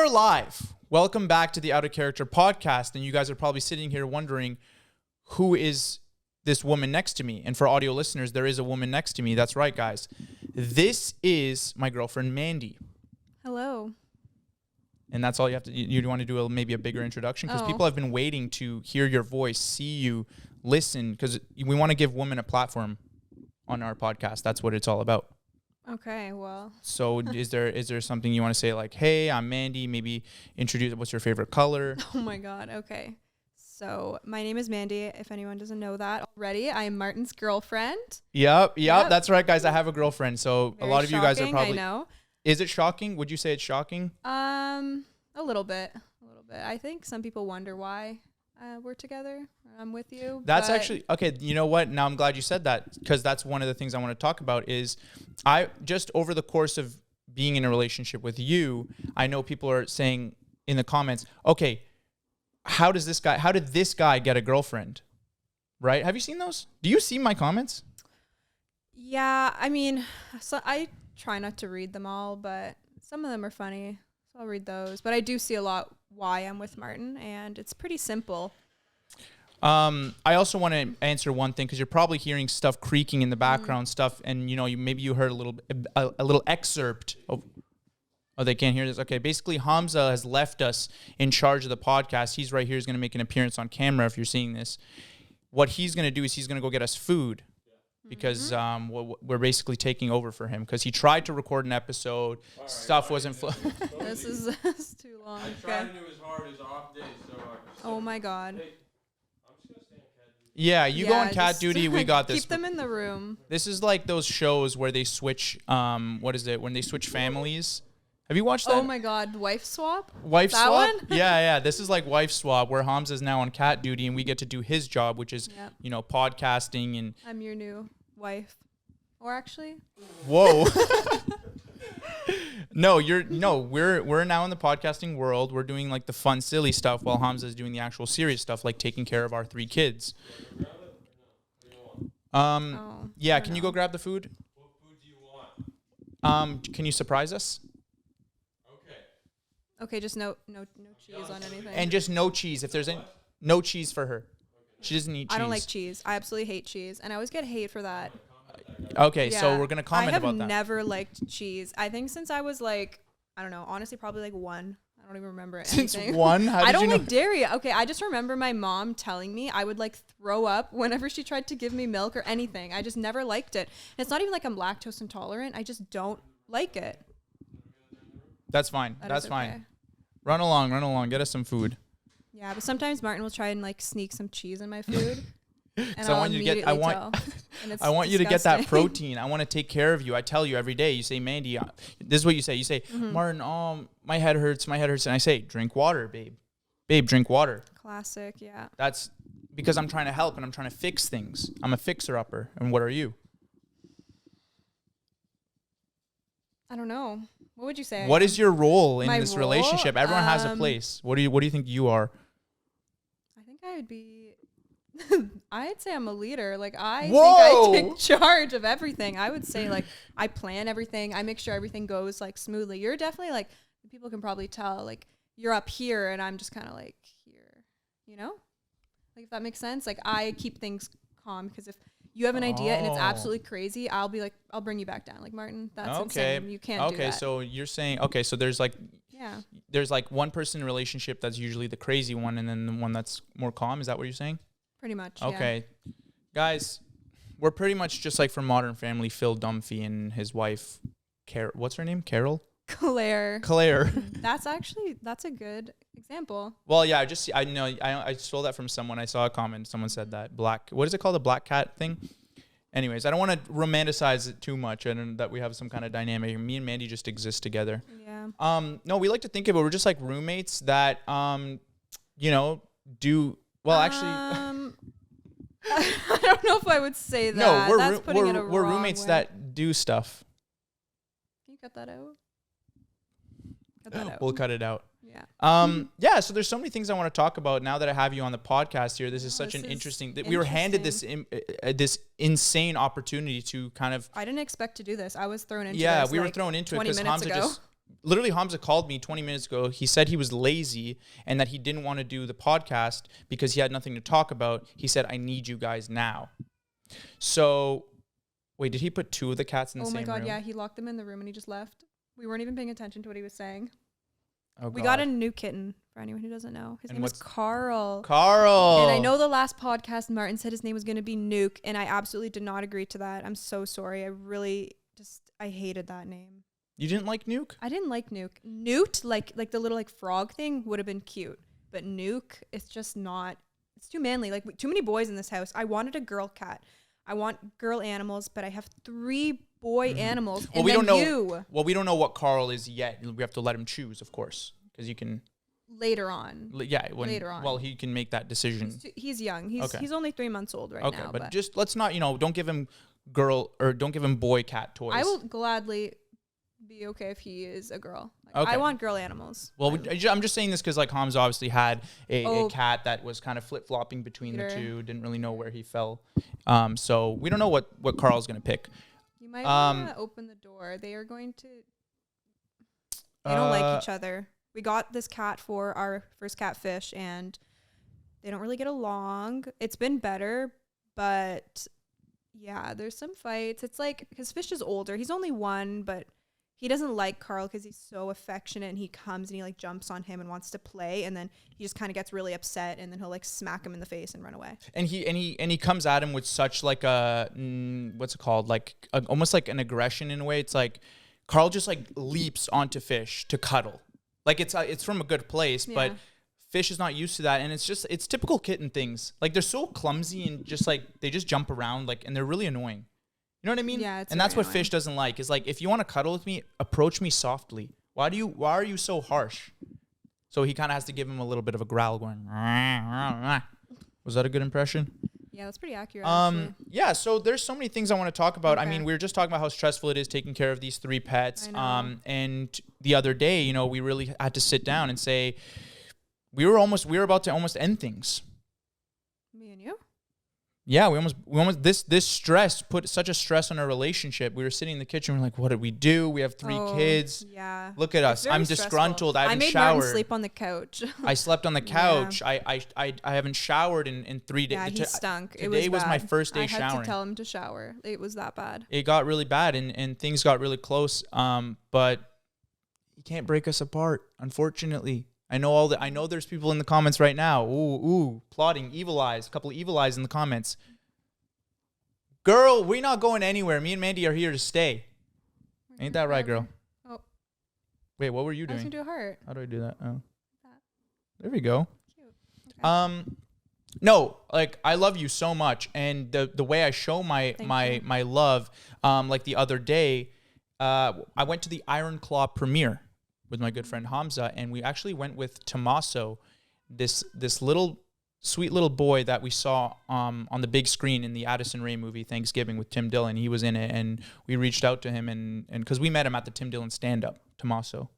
are live. Welcome back to the Out of Character podcast. And you guys are probably sitting here wondering, who is this woman next to me? And for audio listeners, there is a woman next to me. That's right, guys. This is my girlfriend, Mandy. Hello. And that's all you have to, you want to do maybe a bigger introduction? Because people have been waiting to hear your voice, see you, listen, because we want to give women a platform on our podcast. That's what it's all about. Okay, well. So is there something you want to say, like, hey, I'm Mandy, maybe introduce, what's your favorite color? Oh my God, okay. So my name is Mandy, if anyone doesn't know that already. I am Martin's girlfriend. Yep, that's right, guys. I have a girlfriend. So Very a lot of you guys are shocking, probably... I know. Is it shocking? Would you say it's shocking? A little bit. I think some people wonder why we're together. I'm with you. That's actually, okay, you know what? Now I'm glad you said that, because that's one of the things I want to talk about is I just over the course of being in a relationship with you, I know people are saying in the comments, okay, how did this guy get a girlfriend? Right? Have you seen those? Do you see my comments? Yeah, I mean, so I try not to read them all, but some of them are funny. So I'll read those. But I do see a lot why I'm with Martin, and it's pretty simple. I also want to answer one thing, because you're probably hearing stuff creaking in the background, stuff, and maybe you heard a little excerpt of. Oh, they can't hear this. Okay, basically Hamza has left us in charge of the podcast. He's right here. He's going to make an appearance on camera if you're seeing this. What he's going to do is he's going to go get us food, because we're basically taking over for him, because he tried to record an episode. Stuff wasn't This is too long. I tried to do as hard as off days, so oh my God. Hey, I'm just gonna stay on cat duty. Yeah, you go on cat duty. We got this. Keep them in the room. This is like those shows where they switch. What is it? When they switch families. Have you watched that? Oh my God, wife swap? Wife that swap? One? Yeah. This is like wife swap, where Hamza is now on cat duty and we get to do his job, which is, podcasting and. I'm your new wife. Or actually. Whoa. We're now in the podcasting world. We're doing like the fun, silly stuff, while Hamza is doing the actual serious stuff, like taking care of our 3 kids. Yeah, can you go grab the food? What food do you want? Can you surprise us? Okay, just no cheese on anything. And just no cheese. If there's no cheese for her. She doesn't eat cheese. I don't like cheese. I absolutely hate cheese. And I always get hate for that. Okay, so we're going to comment about that. I have never liked cheese. I think since I was like, I don't know, honestly, probably like 1. I don't even remember anything. Since 1? I don't like dairy. Okay, I just remember my mom telling me I would like throw up whenever she tried to give me milk or anything. I just never liked it. And it's not even like I'm lactose intolerant. I just don't like it. That's fine. That's fine. Run along. Get us some food. Yeah, but sometimes Martin will try and like sneak some cheese in my food. And so I want you to get. I want you to get that protein. I want to take care of you. I tell you every day. You say, Mandy, this is what you say. You say, Martin, my head hurts. And I say, drink water, babe. Babe, drink water. Classic, yeah. That's because I'm trying to help and I'm trying to fix things. I'm a fixer-upper. And what are you? I don't know. What would you say? What is your role in this role? relationship? Everyone has a place. What do you think you are? I think I would be. I'd say I'm a leader. Like I think Whoa! I take charge of everything. I would say like I plan everything. I make sure everything goes like smoothly. You're definitely like people can probably tell like you're up here and I'm just kind of like here. Like if that makes sense. Like I keep things calm because if you have an idea and it's absolutely crazy, I'll be like, I'll bring you back down. Like, Martin, that's insane. You can't do that. Okay, so you're saying, so there's like, there's like one person in a relationship that's usually the crazy one and then the one that's more calm. Is that what you're saying? Pretty much, Okay. Guys, we're pretty much just like from Modern Family, Phil Dunphy and his wife, what's her name? Carol? Claire. That's a good example. Well, yeah, I know I stole that from someone. I saw a comment. Someone said that what is it called? A black cat thing? Anyways, I don't want to romanticize it too much and that we have some kind of dynamic. Me and Mandy just exist together. Yeah. No, we like to think of it. We're just like roommates that, do well. Actually, I don't know if I would say that. No, we're roommates way. that do stuff. Can you cut that out? We'll cut it out. Yeah. So there's so many things I want to talk about now that I have you on the podcast here. This is such an interesting. We were handed this insane opportunity to kind of. I didn't expect to do this. I was thrown into. Yeah, this we were thrown into it because Hamza literally Hamza called me 20 minutes ago. He said he was lazy and that he didn't want to do the podcast because he had nothing to talk about. He said, I need you guys now. So, wait, did he put 2 of the cats in the same room? Oh my God, yeah. He locked them in the room and he just left. We weren't even paying attention to what he was saying. Oh, we got a new kitten, for anyone who doesn't know. His name is Carl. Carl. And I know the last podcast, Martin said his name was going to be Nuke, and I absolutely did not agree to that. I'm so sorry. I hated that name. You didn't like Nuke? I didn't like Nuke. Newt, like the little like frog thing, would have been cute. But Nuke, it's just not. It's too manly. Like too many boys in this house. I wanted a girl cat. I want girl animals, but I have 3 boy animals. Well, and we then don't know. you Well, we don't know what Carl is yet. We have to let him choose, of course, because you can. later on. Later on. Well, he can make that decision. He's young. He's Okay. he's only 3 months old right now. But just let's not. Don't give him don't give him boy cat toys. I will gladly be okay if he is a girl. Like, Okay. I want girl animals. Well, I'm just saying this because like Hamza obviously had a Oh. cat that was kind of flip flopping between the Peter. 2. Didn't really know where he fell. So we don't know what Carl's gonna pick. You might want to open the door. They are going to. They don't like each other. We got this cat for our first catfish, and they don't really get along. It's been better, but yeah, there's some fights. It's like his fish is older. He's only 1, but he doesn't like Carl because he's so affectionate, and he comes and he like jumps on him and wants to play, and then he just kind of gets really upset, and then he'll like smack him in the face and run away. And he comes at him with such like a what's it called, like almost like an aggression in a way. It's like Carl just like leaps onto fish to cuddle, like it's from a good place, Yeah. but fish is not used to that, and it's typical kitten things. Like they're so clumsy and just like they just jump around, like, and they're really annoying. You know what I mean? Yeah, it's and that's very what fish doesn't like. Is like, if you want to cuddle with me, approach me softly. Why are you so harsh? So he kind of has to give him a little bit of a growl going. Was that a good impression? Yeah, that's pretty accurate. Actually. Yeah, so there's so many things I want to talk about. I Okay. mean, we were just talking about how stressful it is taking care of these 3 pets. I know. And the other day, we really had to sit down and say we were about to almost end things. Me and you? Yeah, we almost this stress put such a stress on our relationship. We were sitting in the kitchen, we're like, what did we do? We have 3 kids. Yeah. Look at us. It's very I'm stressful. disgruntled. I haven't made showered. Martin sleep on the couch. I slept on the couch. I haven't showered in 3 days. Yeah, he stunk. Today was my first day I had showering. to tell him to shower. It was that bad. It got really bad and things got really close. But you can't break us apart, unfortunately. I know there's people in the comments right now. Ooh, plotting, evil eyes. A couple of evil eyes in the comments. Girl, we're not going anywhere. Me and Mandy are here to stay. Ain't that right, girl? Oh. Wait, what were you I was doing? gonna do a heart. How do I do that? Oh. That. There we go. Cute. Okay. No, like I love you so much, and the way I show my Thank you. love, like the other day, I went to the Iron Claw premiere with my good friend Hamza, and we actually went with Tommaso, this little sweet little boy that we saw on the big screen in the Addison Rae movie Thanksgiving with Tim Dillon. He was in it, and we reached out to him, and because we met him at the Tim Dillon stand-up, Tommaso.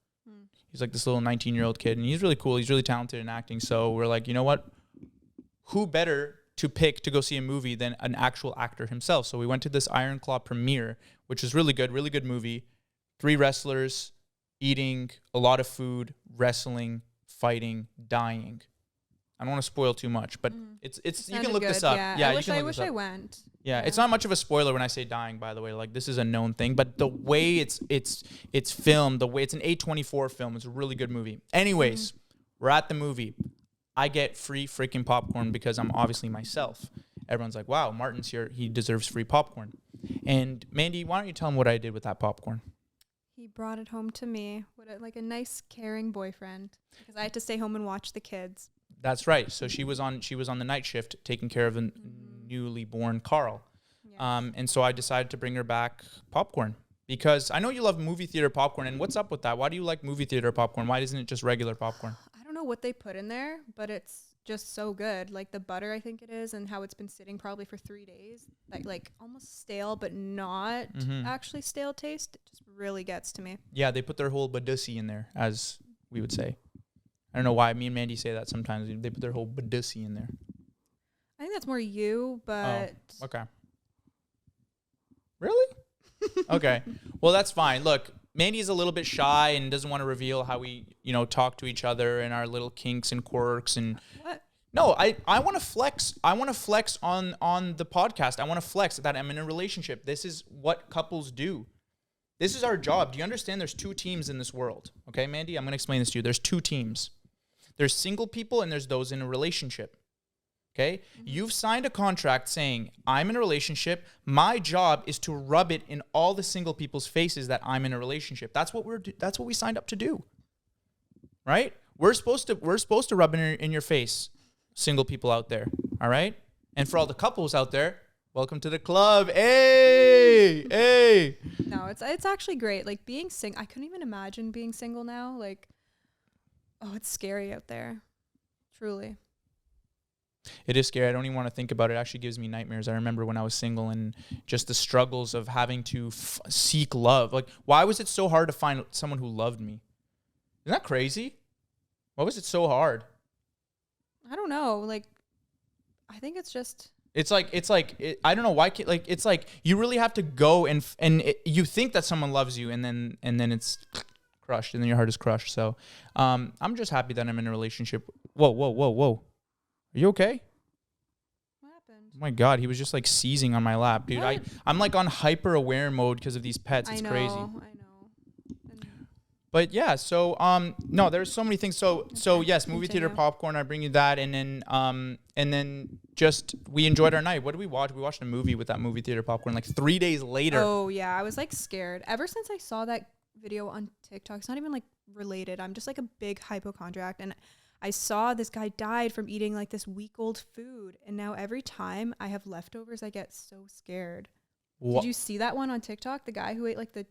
He's like this little 19-year-old kid, and he's really cool. He's really talented in acting. So we're like, you know what? Who better to pick to go see a movie than an actual actor himself? So we went to this Iron Claw premiere, which was really good movie. 3 wrestlers eating a lot of food, wrestling, fighting, dying. I don't want to spoil too much, but it's you can look this up. Yeah, you can I look wish this I up. went. Yeah, it's not much of a spoiler when I say dying, by the way. Like, this is a known thing, but the way it's filmed, the way it's an A24 film, it's a really good movie. Anyways, we're at the movie. I get free freaking popcorn because I'm obviously myself. Everyone's like, wow, Martin's here. He deserves free popcorn. And Mandy, why don't you tell him what I did with that popcorn? He brought it home to me. Like a nice, caring boyfriend. Because I had to stay home and watch the kids. That's right. So she was on the night shift taking care of a newly born Carl. Yes. And so I decided to bring her back popcorn because I know you love movie theater popcorn. And what's up with that? Why do you like movie theater popcorn? Why isn't it just regular popcorn? I don't know what they put in there, but it's just so good. Like the butter, I think it is, and how it's been sitting probably for 3 days. Like almost stale, but not actually stale taste. It just really gets to me. Yeah, they put their whole badussy in there, as we would say. I don't know why. Me and Mandy say that sometimes. They put their whole badussy in there. I think that's more you, but Okay. Really? Okay. Well, that's fine. Look, Mandy is a little bit shy and doesn't want to reveal how we, talk to each other and our little kinks and quirks and. What? No, I want to flex. I want to flex on the podcast. I want to flex that I'm in a relationship. This is what couples do. This is our job. Do you understand? There's 2 teams in this world. Okay, Mandy, I'm going to explain this to you. There's 2 teams. There's single people and there's those in a relationship. Okay? You've signed a contract saying, I'm in a relationship. My job is to rub it in all the single people's faces that I'm in a relationship. That's what we signed up to do. Right? We're supposed to rub it in your face, single people out there. All right? And for all the couples out there, welcome to the club. Hey! Hey! No, it's actually great. Like being single, I couldn't even imagine being single now. Like, oh, it's scary out there. Truly. It is scary. I don't even want to think about it. It actually gives me nightmares. I remember when I was single and just the struggles of having to seek love. Like, why was it so hard to find someone who loved me? Isn't that crazy? Why was it so hard? I don't know. Like, I think it's just... I don't know why. Like, it's like you really have to go and you think that someone loves you and then it's crushed and then your heart is crushed. So, I'm just happy that I'm in a relationship. Whoa. Are you okay? What happened? Oh my God, he was just like seizing on my lap, dude. What? I'm like on hyper aware mode because of these pets. It's crazy. I know. But yeah, so no, there's so many things. So yes, movie theater Continue. popcorn. I bring you that, and then just we enjoyed our night. What did we watch? We watched a movie with that movie theater popcorn. Like 3 days later. Oh yeah, I was like scared. Ever since I saw that video on TikTok, it's not even like related. I'm just like a big hypochondriac, and I saw this guy died from eating like this week-old food, and now every time I have leftovers, I get so scared. Did you see that one on TikTok? The guy who ate like the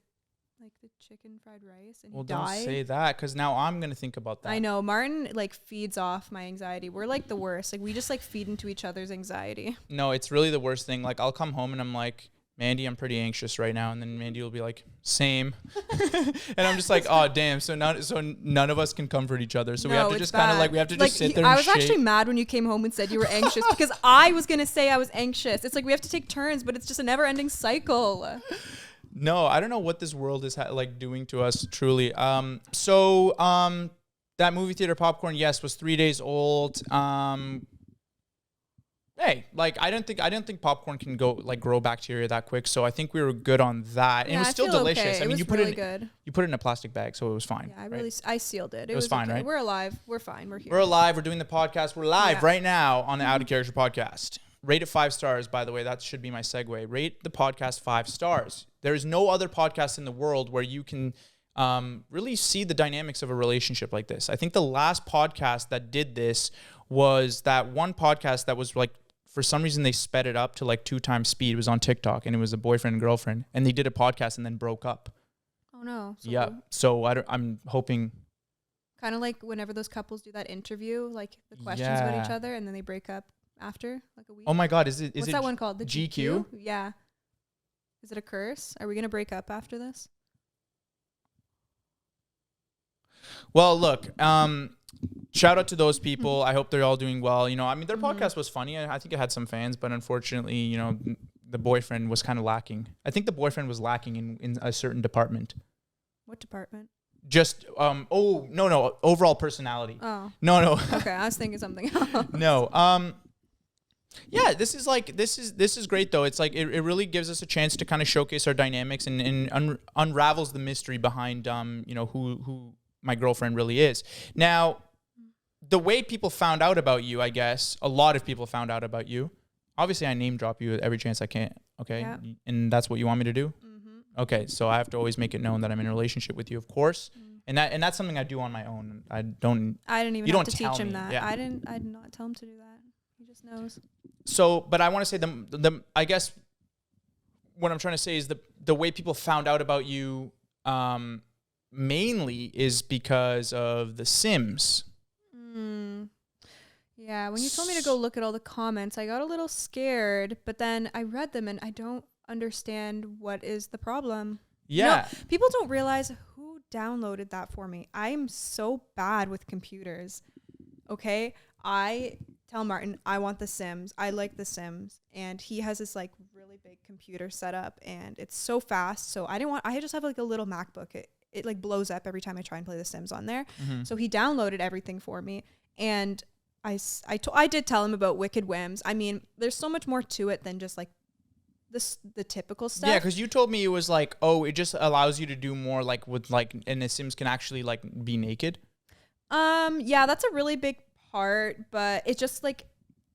chicken fried rice and he died. Don't say that because now I'm gonna think about that. I know Martin like feeds off my anxiety. We're like the worst. Like we just like feed into each other's anxiety. No, it's really the worst thing. Like I'll come home and I'm like, Mandy, I'm pretty anxious right now, and then Mandy will be like, same, and I'm just like, oh damn. So none of us can comfort each other. So we have to just kind of like sit there. I was actually mad when you came home and said you were anxious because I was gonna say I was anxious. It's like we have to take turns, but it's just a never-ending cycle. No, I don't know what this world is like doing to us. Truly. That movie theater popcorn, yes, was 3 days old. Hey, like I didn't think popcorn can grow bacteria that quick. So I think we were good on that. And it was still delicious. Okay. I mean, you put really it in a plastic bag, so it was fine. Yeah, I sealed it. It was fine, okay. right? We're alive. We're fine. We're here. We're alive. We're doing the podcast. We're live right now on the Out of Character podcast. Rate it 5 stars, by the way. That should be my segue. Rate the podcast 5 stars. There is no other podcast in the world where you can really see the dynamics of a relationship like this. I think the last podcast that did this was that one podcast that was like, for some reason, they sped it up to like 2 times speed. It was on TikTok, and it was a boyfriend and girlfriend, and they did a podcast and then broke up. Oh, no. So yeah. cool. So I'm hoping. Kind of like whenever those couples do that interview, like the questions about each other, and then they break up after like a week. Oh my God, is What's that one called? The GQ? Yeah. Is it a curse? Are we gonna break up after this? Well, look, shout out to those people. I hope they're all doing well. You know, I mean, their podcast was funny. I think it had some fans, but unfortunately, you know, the boyfriend was kind of lacking. I think the boyfriend was lacking in a certain department. What department? Just no, overall personality. Oh. No. Okay, I was thinking something else. No. Yeah, this is great though. It's like it really gives us a chance to kind of showcase our dynamics and unravels the mystery behind who my girlfriend really is. Now, the way people found out about you, I guess, a lot of people found out about you. Obviously, I name drop you every chance I can. Okay, yeah. And that's what you want me to do. Mm-hmm. Okay, so I have to always make it known that I'm in a relationship with you, of course. And that's something I do on my own. I didn't even have to teach him that. Yeah. I did not tell him to do that. He just knows. So, but I want to say I guess what I'm trying to say is the way people found out about you mainly is because of The Sims. Yeah, when you told me to go look at all the comments, I got a little scared, but then I read them and I don't understand what is the problem. Yeah. People don't realize who downloaded that for me. I'm so bad with computers. Okay? I tell Martin, I want The Sims. I like The Sims. And he has this like really really big computer setup, and it's so fast. So I just have like a little MacBook. It like blows up every time I try and play The Sims on there. So he downloaded everything for me, and I did tell him about Wicked Whims. I mean, there's so much more to it than just like the typical stuff. Yeah, because you told me it was like, oh, it just allows you to do more like with like, and the Sims can actually like be naked. Yeah, that's a really big part, but it's just like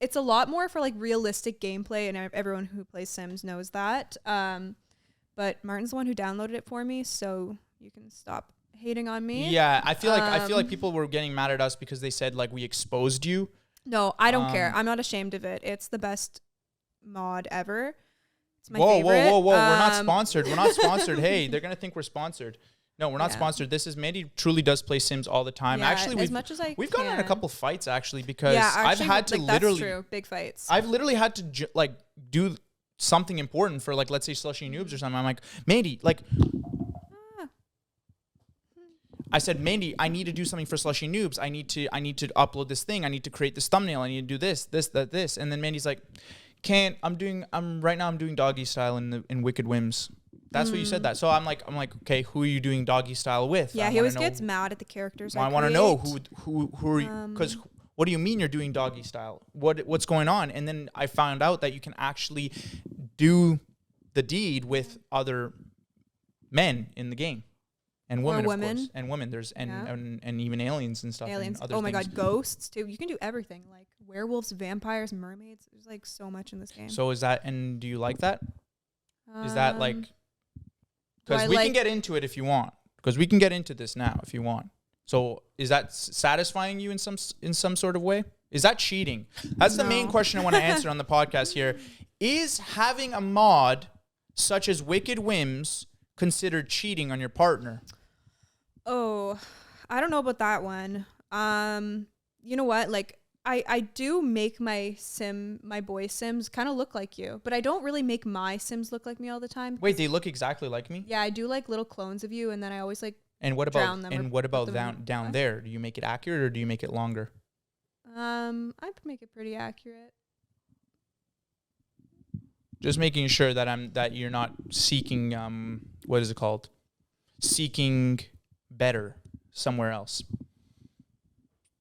it's a lot more for like realistic gameplay, and everyone who plays Sims knows that. But Martin's the one who downloaded it for me, so you can stop hating on me. Yeah, I feel like people were getting mad at us because they said like we exposed you. No, I don't care. I'm not ashamed of it. It's the best mod ever. It's my whoa, favorite. Whoa. We're not sponsored. We're not sponsored. Hey, they're going to think we're sponsored. No, we're not sponsored. This is Mandy truly does play Sims all the time. Yeah, actually, we've gotten in a couple fights actually because I've had to literally that's true. Big fights. I've literally had to like do something important for like, let's say Slushy Noobs or something. I'm like, Mandy, like I said, Mandy, I need to do something for Slushy Noobs. I need to upload this thing. I need to create this thumbnail. I need to do this. And then Mandy's like, can't. I'm right now doing doggy style in Wicked Whims. That's what you said that. So I'm like, okay, who are you doing doggy style with? Yeah, he always gets mad at the characters. I want to know who are you? Because what do you mean you're doing doggy style? What's going on? And then I found out that you can actually do the deed with other men in the game. And women, of course. And women. There's and even aliens and stuff. Aliens. And other oh my things. God, ghosts too. You can do everything. Like werewolves, vampires, mermaids. There's like so much in this game. So is that, and do you like that? Is that like, because we can get into it if you want. Because we can get into this now if you want. So is that satisfying you in some sort of way? Is that cheating? That's the main question I want to answer on the podcast here. Is having a mod such as Wicked Whims considered cheating on your partner? Oh, I don't know about that one. You know what? Like, I do make my boy Sims kind of look like you, but I don't really make my Sims look like me all the time. Wait, they look exactly like me? Yeah, I do like little clones of you, and then I always like And what about them down there? Do you make it accurate or do you make it longer? I make it pretty accurate. Just making sure that you're not seeking what is it called? Seeking better somewhere else.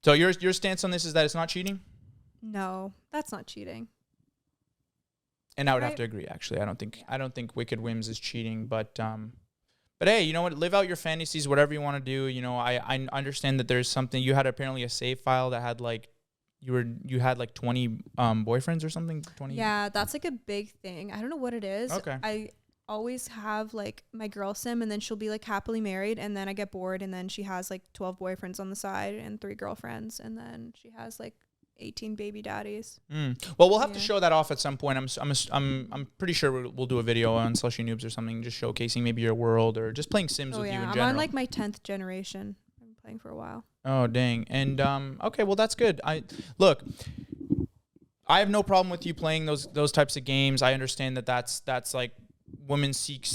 So your stance on this is that it's not cheating? No, that's not cheating. And I would have to agree. Actually, I don't think Wicked Whims is cheating, but hey, you know what? Live out your fantasies, whatever you want to do. You know, I understand that there's something. You had apparently a save file that had like you had like 20 boyfriends or something. 20. Yeah, that's like a big thing. I don't know what it is. Okay. I always have like my girl sim, and then she'll be like happily married, and then I get bored, and then she has like 12 boyfriends on the side and 3 girlfriends, and then she has like 18 baby daddies. Well, we'll have to show that off at some point. I'm pretty sure we'll do a video on Slushy Noobs or something, just showcasing maybe your world or just playing Sims with you in general. I'm on like my 10th generation. I've been playing for a while. Oh dang! And okay, well that's good. I have no problem with you playing those types of games. I understand that that's like women seek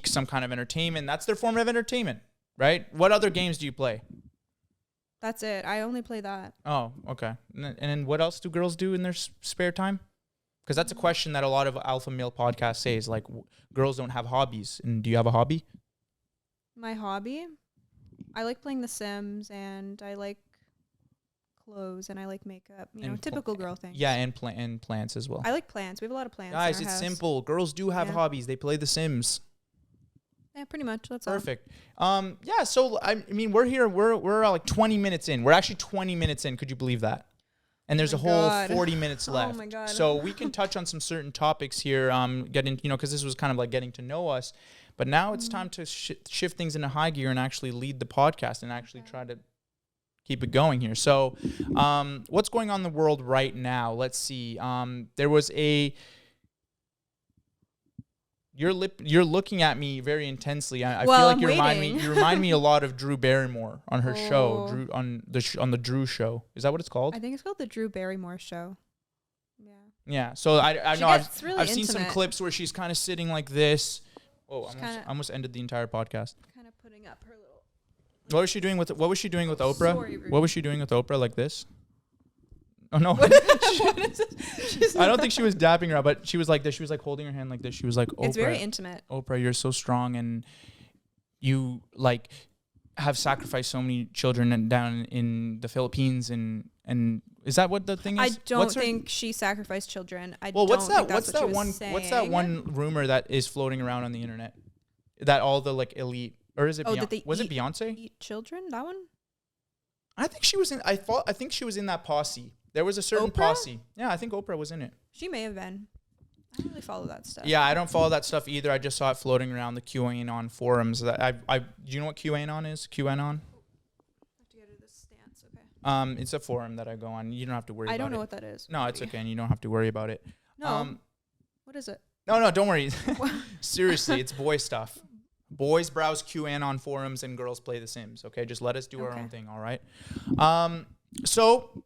some kind of entertainment. That's their form of entertainment, right? What other games do you play? That's it. I only play that. Oh, okay. And then what else do girls do in their spare time? Because that's a question that a lot of alpha male podcasts say is like, girls don't have hobbies. And do you have a hobby? My hobby? I like playing The Sims, and I like clothes, and I like makeup. You know, typical girl things. Yeah, and plants as well. I like plants. We have a lot of plants. Guys, it's simple. Girls do have hobbies. They play The Sims. Yeah, pretty much. That's perfect. Yeah, so I mean, we're here. We're like 20 minutes in. We're actually 20 minutes in. Could you believe that? And there's a whole 40 minutes left. Oh my God. So we can touch on some certain topics here. Because this was kind of like getting to know us. But now it's time to shift things into high gear and actually lead the podcast and actually try to keep it going here. So, what's going on in the world right now? Let's see. There was a. You're looking at me very intensely. I feel like you remind me a lot of Drew Barrymore on her show, on the Drew Show. Is that what it's called? I think it's called the Drew Barrymore Show. Yeah. Yeah. So I know I've seen some intimate. clips where she's kind of sitting like this. Oh, I almost ended the entire podcast. Kind of putting up her little. What was she doing with Oprah? Sorry, What was she doing with Oprah like this? Oh no. What is this? She's I don't think she was dapping her, but she was like this. She was like holding her hand like this. She was like, Oprah, It's very intimate. Oprah, you're so strong, and you like have sacrificed so many children down in the Philippines, and is that what the thing is? I don't think she sacrificed children. Well, don't think that's what she was what's that saying. one rumor that is floating around on the internet that all the like elite, or is it Oh, that they was it Beyonce? Eat children? That one? I think she was in. I think she was in that posse. There was a certain Oprah? posse. Yeah, I think Oprah was in it. She may have been. I don't really follow that stuff. Yeah, I don't follow that stuff either. I just saw it floating around the QAnon forums. That do you know what QAnon is? QAnon. I have to get to this stance. Okay. It's a forum that I go on. You don't have to worry about it. I don't know what that is. No, it's okay, and you don't have to worry about it. No. What is it? No, don't worry. Seriously, it's boy stuff. Boys browse QAnon forums and girls play The Sims. Okay, just let us do our own thing. All right. So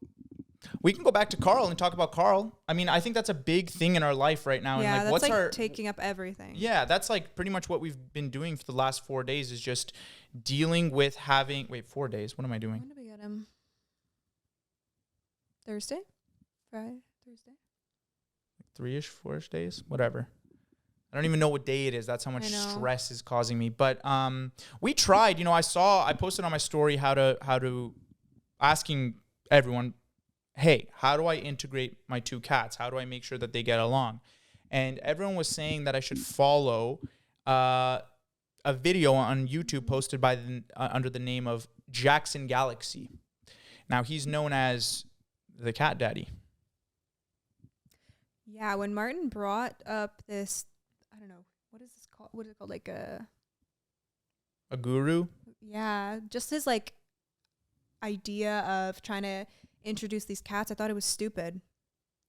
we can go back to Carl and talk about Carl. I mean, I think that's a big thing in our life right now. Yeah, and that's what's like our taking up everything. Yeah, that's like pretty much what we've been doing for the last 4 days is just dealing with having 4 days. What am I doing? When did we get him? Thursday? Friday? Thursday? 3-ish, 4-ish days, whatever. I don't even know what day it is. That's how much stress is causing me. But we tried. You know, I posted on my story how to asking everyone, hey, how do I integrate my 2 cats? How do I make sure that they get along? And everyone was saying that I should follow a video on YouTube posted by under the name of Jackson Galaxy. Now he's known as the cat daddy. Yeah, when Martin brought up this, I don't know, what is this called? What is it called? Like a guru? Yeah, just his like idea of trying to introduce these cats. I thought it was stupid.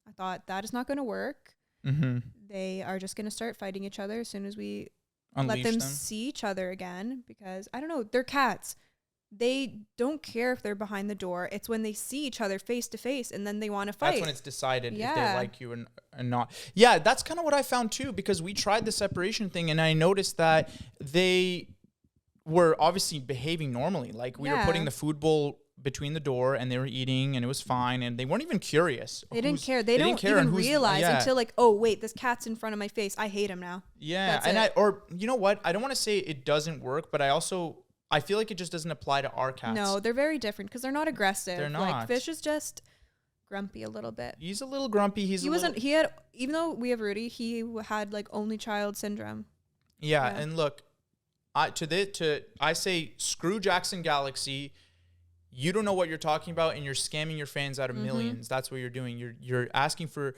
I thought that is not going to work. Mm-hmm. They are just going to start fighting each other as soon as we Unleash let them see each other again, because I don't know, they're cats. They don't care if they're behind the door. It's when they see each other face to face and then they want to fight. That's when it's decided if they Yeah. like you and not. Yeah, that's kind of what I found too, because we tried the separation thing and I noticed that they were obviously behaving normally. Like we were putting the food bowl between the door and they were eating and it was fine and they weren't even curious. They didn't care. They don't even realize until like, oh wait, this cat's in front of my face. I hate him now. Yeah, That's and it. or you know what? I don't want to say it doesn't work, but I feel like it just doesn't apply to our cats. No, they're very different because they're not aggressive. They're Like not. Fish is just grumpy a little bit. He's a little grumpy. He had, even though we have Rudy, he had like only child syndrome. Yeah, Yeah. and look, I say screw Jackson Galaxy. You don't know what you're talking about, and you're scamming your fans out of millions. That's what you're doing. You're asking for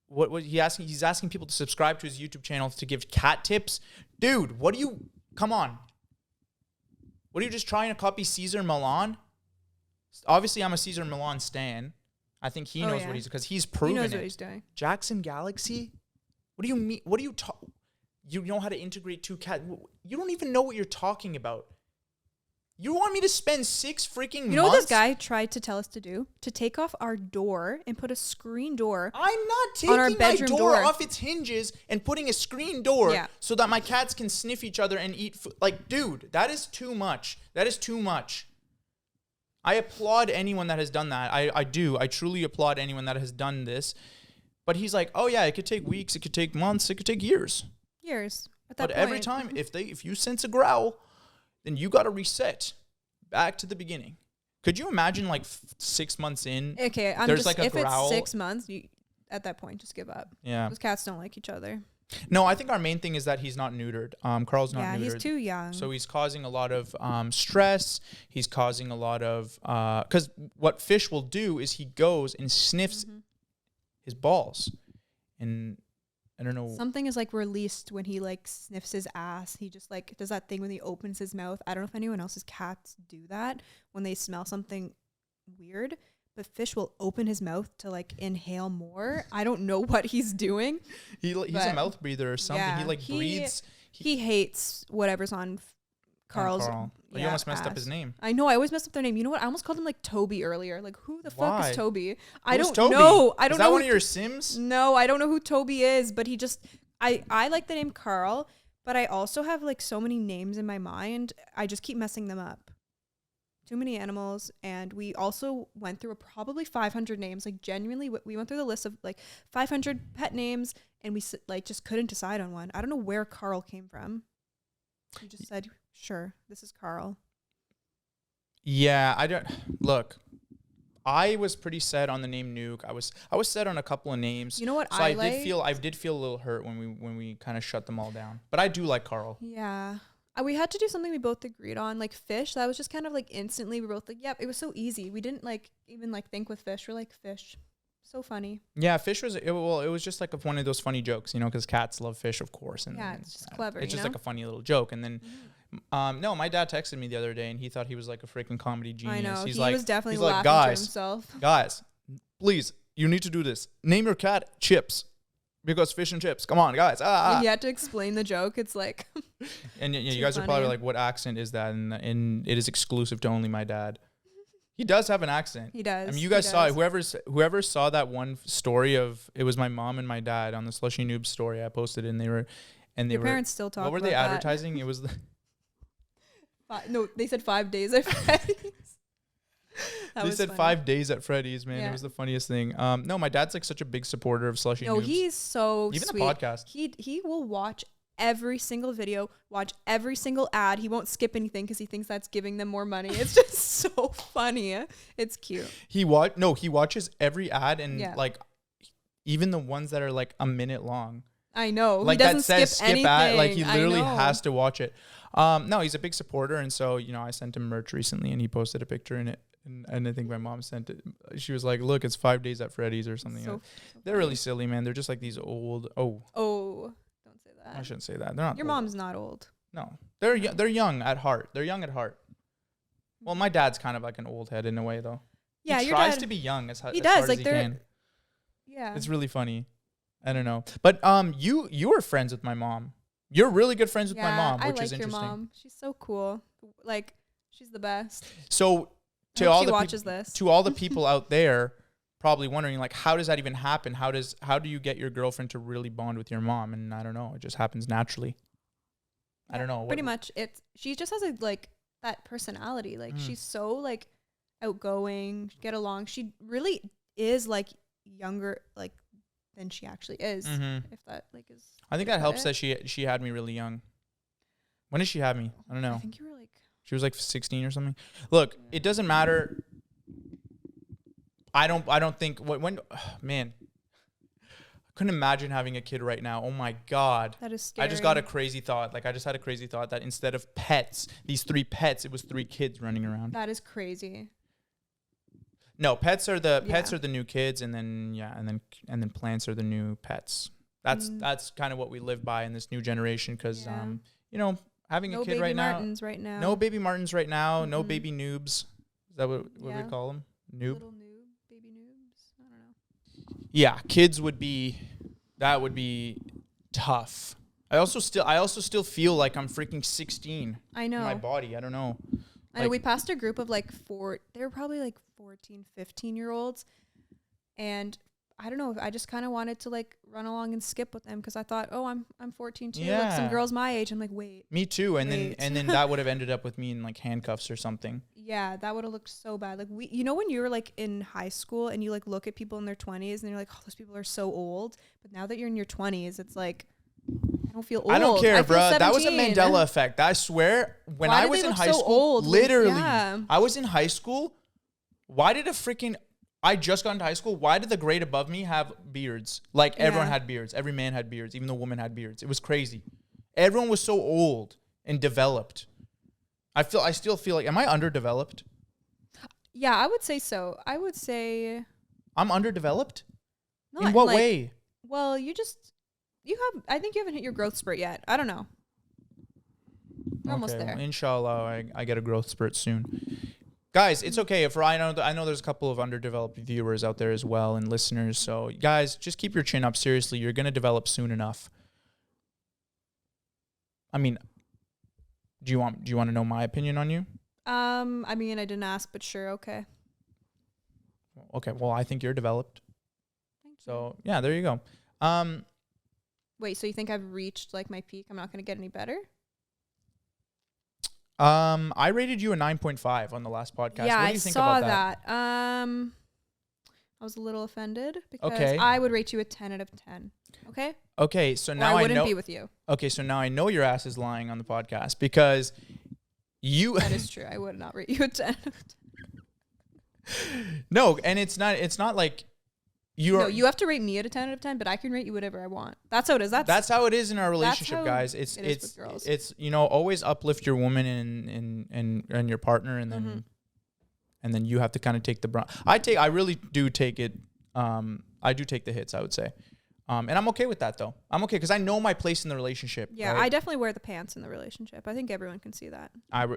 what he asking. He's asking people to subscribe to his YouTube channel to give cat tips. Dude, come on. What are you just trying to copy Cesar Millan? Obviously, I'm a Cesar Millan stan. I think he knows what because he's proven He knows it. what he's doing. Jackson Galaxy? What do you mean? What do you talk? You know how to integrate 2 cats? You don't even know what you're talking about. You want me to spend 6 freaking months? You know what this guy tried to tell us to do? To take off our door and put a screen door. I'm not on our taking my bedroom door door. off its hinges and putting a screen door so that my cats can sniff each other and eat food. Like, dude, that is too much. That is too much. I applaud anyone that has done that. I do. I truly applaud anyone that has done this. But he's like, oh yeah, it could take weeks, it could take months, it could take years. Years. But every time, if you sense a growl, then you got to reset back to the beginning. Could you imagine like 6 months in? Okay, there's like a if growl. it's 6 months, at that point, just give up. Yeah. Those cats don't like each other. No, I think our main thing is that he's not neutered. Carl's not neutered. Yeah, he's too young. So he's causing a lot of stress. He's causing a lot of because what Fish will do is he goes and sniffs his balls, and I don't know. Something is like released when he like sniffs his ass. He just like does that thing when he opens his mouth. I don't know if anyone else's cats do that when they smell something weird, but Fish will open his mouth to like inhale more. I don't know what he's doing. He's a mouth breather or something. Yeah, he like breathes. He hates whatever's on Carl's. Carl. You almost messed up his name. I know. I always messed up their name. You know what? I almost called him like Toby earlier. Like, who the fuck Why? is Toby? Who's don't Toby? know. I don't know. Is that one of your Sims? No, I don't know who Toby is, but he just, I like the name Carl, but I also have like so many names in my mind. I just keep messing them up. too many animals. And we also went through probably 500 names. Like genuinely, we went through the list of like 500 pet names, and we like just couldn't decide on one. I don't know where Carl came from. We just said, sure, this is Carl. Yeah, I don't look. I was pretty set on the name Nuke. I was set on a couple of names. You know what so I like? did feel a little hurt when we kind of shut them all down. But I do like Carl. Yeah. We had to do something we both agreed on, like fish. That was just kind of like instantly we were both like, yep, it was so easy. We didn't like even like think with fish. We're like, fish. So funny. Yeah, fish was it was just like one of those funny jokes, you know, because cats love fish, of course. And yeah, it's just clever. It's just like a funny little joke. And then no, my dad texted me the other day, and he thought he was like a freaking comedy genius. I know. He was definitely like, laughing to himself. Guys, please, you need to do this. Name your cat Chips, because fish and chips. Come on, guys. You had to explain the joke. It's like. And you guys are probably like, what accent is that? And it is exclusive to only my dad. He does have an accent. He does. I mean, you guys saw it. Whoever saw that one story of it was my mom and my dad on the Slushy Noob story. I posted it, and Your parents still talk. What were they advertising? It was no, they said 5 days at Freddy's. They said funny. 5 days at Freddy's, man. Yeah. It was the funniest thing. No, my dad's like such a big supporter of Slushy Noobs. No, he's so even sweet. The podcast. He will watch every single video, watch every single ad. He won't skip anything because he thinks that's giving them more money. It's just so funny. It's cute. He watches every ad, and like even the ones that are like a minute long. I know. Like he doesn't that says skip anything. Ad, like he literally has to watch it. No, he's a big supporter, and so I sent him merch recently, and he posted a picture in it, and I think my mom sent it. She was like, "Look, it's 5 days at Freddy's or something." So they're really silly, man. They're just like these old. Oh, don't say that. I shouldn't say that. They're not. Your old. mom's not old. No, they're young at heart. They're young at heart. Well, my dad's kind of like an old head in a way, though. Yeah, he tries to be young as hard as he can. Yeah, it's really funny. I don't know, but you were friends with my mom. You're really good friends with my mom, which is interesting. Your mom. She's so cool. Like, she's the best. So to all the people out there probably wondering, like, how does that even happen? How do you get your girlfriend to really bond with your mom? And I don't know, it just happens naturally. Yeah, I don't know. Pretty much, she just has that personality. Like she's so like outgoing, get along. She really is like younger, like than she actually is. If that like is. I think that helps that she had me really young. When did she have me? I don't know. I think you were like. She was like 16 or something. Look, it doesn't matter. I don't think man. I couldn't imagine having a kid right now. Oh my God. That is scary. I just got a crazy thought. Like I just had a crazy thought that instead of pets, these 3 pets, it was 3 kids running around. That is crazy. No, pets are the new kids, and then plants are the new pets. That's kind of what we live by in this new generation, because having a kid right now. No baby Martins right now. No baby noobs. Is that what we call them? Noob. Little noob, baby noobs. I don't know. Yeah, kids would be tough. I also still feel like I'm freaking 16. I know. In my body. I don't know. I know we passed a group of they were probably like 14, 15-year-olds. And I don't know, I just kind of wanted to like run along and skip with them because I thought, oh, I'm 14 too. Yeah. Like some girls my age. I'm like, wait. Me too. And then that would have ended up with me in like handcuffs or something. Yeah, that would have looked so bad. Like when you were like in high school and you like look at people in their 20s and you're like, oh, those people are so old. But now that you're in your 20s, it's like, I don't feel old. I don't care, bro. That was a Mandela effect. I swear, when I was in high school, literally, I was in high school. Why did I just got into high school. Why did the grade above me have beards? Like everyone had beards. Every man had beards. Even the woman had beards. It was crazy. Everyone was so old and developed. I still feel like, am I underdeveloped? Yeah, I would say so. I would say I'm underdeveloped. In what way? Well, I think you haven't hit your growth spurt yet. I don't know. You're almost there. Well, inshallah, I get a growth spurt soon. Guys, it's okay if I know there's a couple of underdeveloped viewers out there as well and listeners. So, guys, just keep your chin up. Seriously, you're gonna develop soon enough. I mean, do you want to know my opinion on you? I mean, I didn't ask, but sure, okay. Okay, well, I think you're developed. Thank you. So, yeah, there you go. Wait, so you think I've reached like my peak? I'm not gonna get any better? I rated you a 9.5 on the last podcast. Yeah, what do I you think saw about that? I was a little offended because Okay. I would rate you a 10 out of 10. Okay? Okay, so Or now I I wouldn't know. be with you. Okay, so now I know your ass is lying on the podcast because you. That is true. I would not rate you a 10. No, and it's not like you No, are. you have to rate me at a 10 out of 10, but I can rate you whatever I want. That's how it is. That's how it is in our that's relationship, how guys. it is with girls. It's always uplift your woman and your partner, and then Mm-hmm. and then you have to kind of take the brunt. I really do take it. I do take the hits, I would say. And I'm okay with that though. I'm okay because I know my place in the relationship. Yeah, right? I definitely wear the pants in the relationship. I think everyone can see that.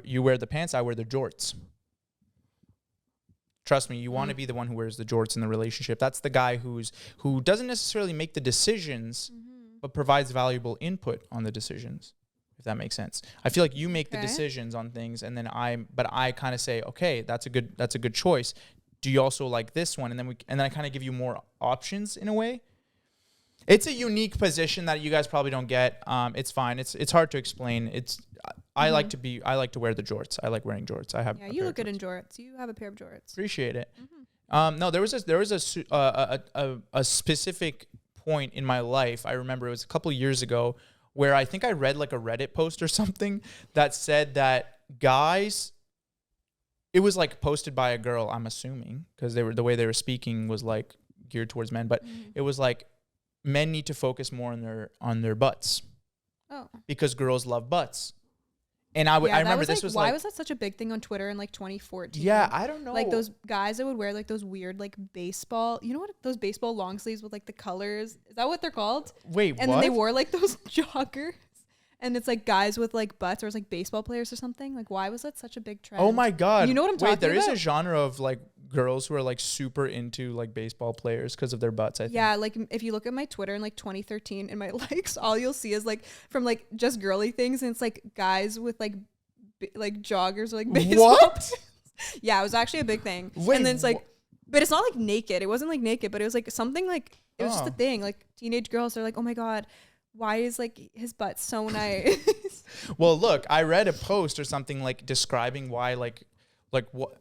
You wear the pants, I wear the jorts. Trust me, you want to be the one who wears the jorts in the relationship. That's the guy who doesn't necessarily make the decisions, but provides valuable input on the decisions, if that makes sense. I feel like you make the decisions on things, and then I kind of say, okay, that's a good choice. Do you also like this one? And then I kind of give you more options in a way. It's a unique position that you guys probably don't get. It's fine. It's hard to explain. I like to wear the jorts. I like wearing jorts. Yeah, you look good in jorts. You have a pair of jorts. Appreciate it. No, there was a specific point in my life. I remember it was a couple years ago where I think I read like a Reddit post or something that said that guys. It was like posted by a girl, I'm assuming, because the way they were speaking was like geared towards men, but it was like men need to focus more on their butts. Oh. Because girls love butts. And I remember this was why like, was that such a big thing on Twitter in like 2014? yeah, I don't know. Like those guys that would wear like those weird like baseball, you know what, those baseball long sleeves with like the colors. Is that what they're called? Wait, and what? then they wore like those joggers. And it's like guys with like butts, or it's like baseball players or something. Like, why was that such a big trend? Oh my God. You know what I'm talking Wait, there is about? a genre of like girls who are like super into like baseball players because of their butts, I think. Yeah, like if you look at my Twitter in like 2013 and my likes, all you'll see is like from like just girly things, and it's like guys with like like joggers or like baseball. What? Yeah, it was actually a big thing. Wait, and then it's like, but it's not like naked. It wasn't like naked, but it was like something like, it was just a thing. Like teenage girls are like, oh my God, why is like his butt so nice? Well, look, I read a post or something like describing why like what,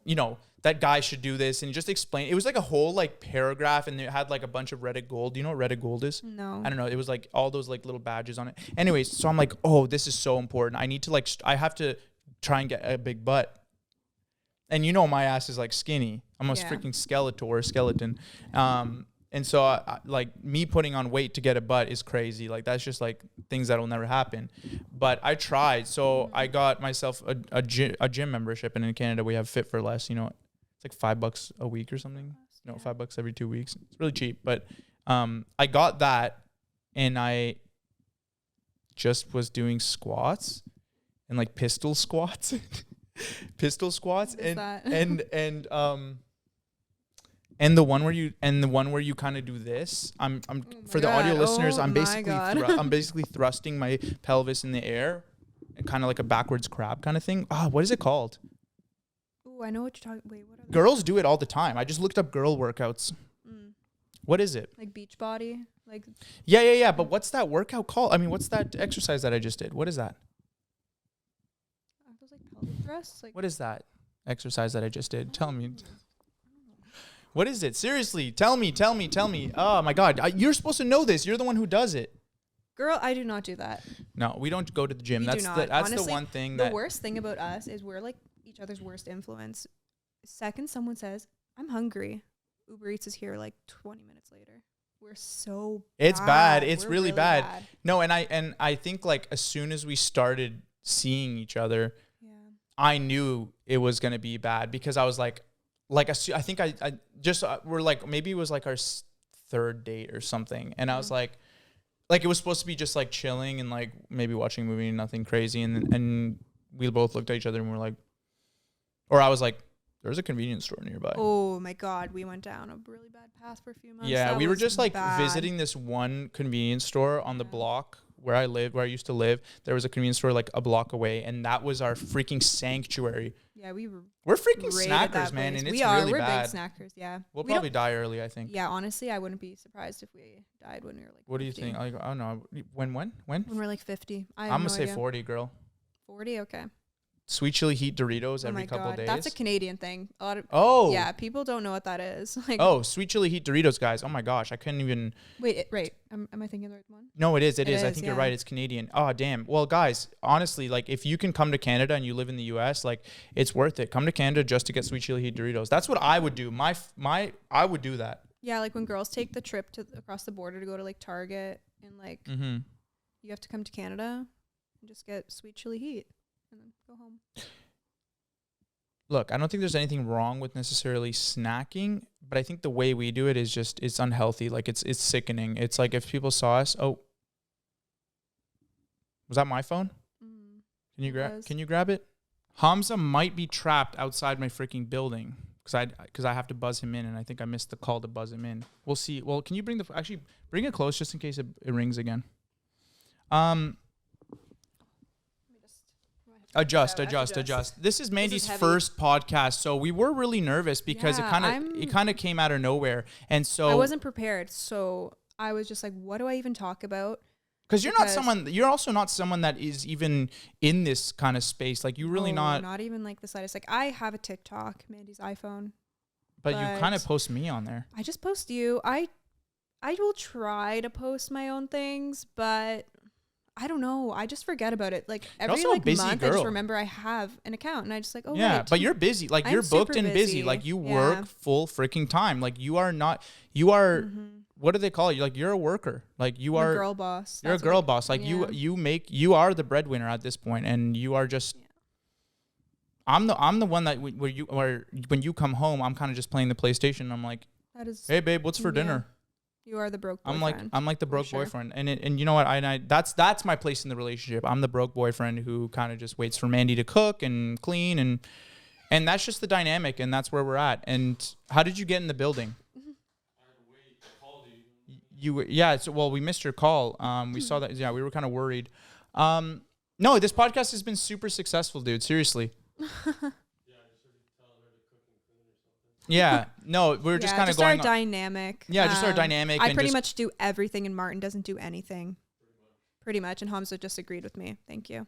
that guy should do this, and just explain. It was like a whole like paragraph, and it had like a bunch of Reddit gold. Do you know what Reddit gold is? No. I don't know. It was like all those like little badges on it. Anyways, so I'm like, oh, this is so important. I need to like, I have to try and get a big butt. And my ass is like skinny. I'm a freaking skeleton. And so like me putting on weight to get a butt is crazy. Like that's just like things that'll never happen. But I tried. So I got myself a gym membership, and in Canada we have Fit for Less. It's like $5 a week or something. No, $5 every 2 weeks. It's really cheap. But I got that, and I just was doing squats and like pistol squats. And the one where you kind of do this. I'm for the audio listeners. I'm basically thrusting my pelvis in the air, and kind of like a backwards crab kind of thing. What is it called? Oh, I know what you're talking. Wait, what are they? Girls do it all the time. I just looked up girl workouts. What is it? Like beach body, like. Yeah. But what's that workout called? I mean, what's that exercise that I just did? What is that? Are those like pelvic thrusts? Like. What is that exercise that I just did? Tell me. What is it? Seriously, tell me. Oh my God, you're supposed to know this. You're the one who does it. Girl, I do not do that. No, we don't go to the gym. We That's do not. that's Honestly, the one thing the that. worst thing about us is we're like each other's worst influence. Second, someone says, "I'm hungry." Uber Eats is here like 20 minutes later. We're so. It's bad. It's We're really bad. No, and I think like as soon as we started seeing each other, I knew it was gonna be bad, because I was like I think I just we're like, maybe it was like our third date or something, and I was like it was supposed to be just like chilling and like maybe watching a movie and nothing crazy, and we both looked at each other and we're like, or I was like, there's a convenience store nearby. Oh my God, we went down a really bad path for a few months. Yeah, That we were was just like bad. visiting this one convenience store on the block where I used to live. There was a convenience store like a block away, and that was our freaking sanctuary. Yeah, we're freaking raided that snackers, man, place. and it's we are. really We're bad. big snackers. Yeah, We'll we probably die early, I think. Yeah, honestly, I wouldn't be surprised if we died when we were like. What do you 50. think? Like, I don't know. When? When we're like 50. I'm gonna say 40, girl. 40. Okay. Sweet chili heat Doritos Oh every my couple God. days. That's a Canadian thing. A lot of Oh. people don't know what that is. Like, Oh, sweet chili heat Doritos, guys. Oh my gosh, I couldn't even. wait, right. Am I thinking the right one? No, it is. It It is. I is, think you're yeah. right. It's Canadian. Oh, damn. Well, guys, honestly, like if you can come to Canada and you live in the US, like it's worth it. Come to Canada just to get sweet chili heat Doritos. That's what I would do. I would do that. Yeah, like when girls take the trip to across the border to go to like Target and like you have to come to Canada and just get sweet chili heat and then go home. Look, I don't think there's anything wrong with necessarily snacking, but I think the way we do it is just it's unhealthy. Like it's sickening. It's like if people saw us, oh, was that my phone? Can you grab it? Hamza might be trapped outside my freaking building because I have to buzz him in, and I think I missed the call to buzz him in. We'll see. Well, can you bring it close just in case it rings again? Adjust. This is Mandy's first podcast, so we were really nervous because it kind of came out of nowhere, and so I wasn't prepared. So I was just like, what do I even talk about? Because you're also not someone that is even in this kind of space. Like you really not even like the slightest. Like I have a TikTok, Mandy's iPhone, but you kind of post me on there. I just post you. I will try to post my own things, but I don't know. I just forget about it. Like every like month, I just remember I have an account, and I just like, oh yeah. Right. But you're busy. Like you're booked and busy. Like you work full freaking time. Like you are not. You are. What do they call you? Like you're a worker. Like you are a girl boss. You're a girl boss. Like you are the breadwinner at this point, and you are just. Yeah. I'm the one that when you come home, I'm kind of just playing the PlayStation. I'm like, hey babe, what's for dinner? You are the broke boyfriend. I'm like the broke boyfriend. And you know what? I that's my place in the relationship. I'm the broke boyfriend who kind of just waits for Mandy to cook and clean and that's just the dynamic, and that's where we're at. And how did you get in the building? We missed your call. We saw that. Yeah, we were kind of worried. No, this podcast has been super successful, dude. Seriously. Yeah, no, we're just kind of going. Just our dynamic. Yeah, just our dynamic. I pretty much do everything, and Martin doesn't do anything. Pretty much, and Hamza just agreed with me. Thank you.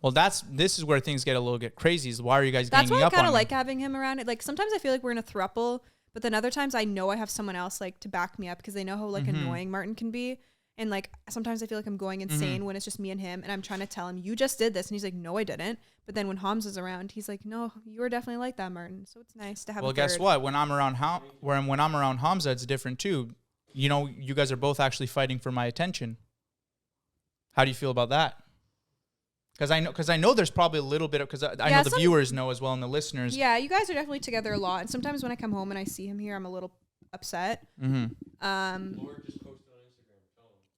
Well, this is where things get a little bit crazy. Is why are you guys ganging up on me? That's why I kind of like having him around. It like sometimes I feel like we're in a throuple, but then other times I know I have someone else like to back me up because they know how like annoying Martin can be. And like sometimes I feel like I'm going insane when it's just me and him, and I'm trying to tell him, you just did this, and he's like, no, I didn't. But then when Hamza's around, he's like, no, you were definitely like that, Martin. So it's nice to have. Well, guess what? When I'm around when I'm around Hamza, it's different too. You know, you guys are both actually fighting for my attention. How do you feel about that? Because I know there's probably a little bit of I know the viewers know as well and the listeners. Yeah, you guys are definitely together a lot, and sometimes when I come home and I see him here, I'm a little upset.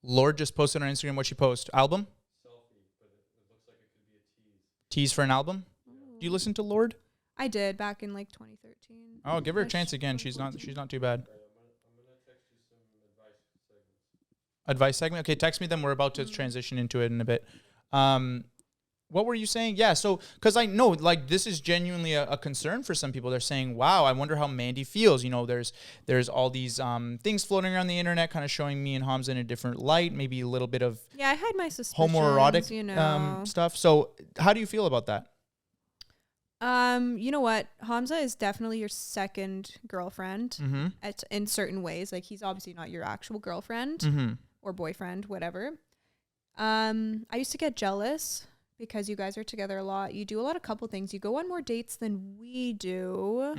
Lord just posted on Instagram. What she post? Album? Selfie, but it looks like it could be a tease. Tease for an album? Do you listen to Lord? I did back in like 2013. Oh, give her a chance again. She's not too bad. I'm gonna text you some advice segments. Advice segment? Okay, text me them. We're about to transition into it in a bit. What were you saying? Yeah, so because I know like this is genuinely a concern for some people. They're saying, wow, I wonder how Mandy feels. You know, there's all these things floating around the internet kind of showing me and Hamza in a different light, maybe a little bit of I had my suspicions, homoerotic stuff. So how do you feel about that? You know what? Hamza is definitely your second girlfriend in certain ways. Like he's obviously not your actual girlfriend or boyfriend, whatever. I used to get jealous because you guys are together a lot. You do a lot of couple things. You go on more dates than we do.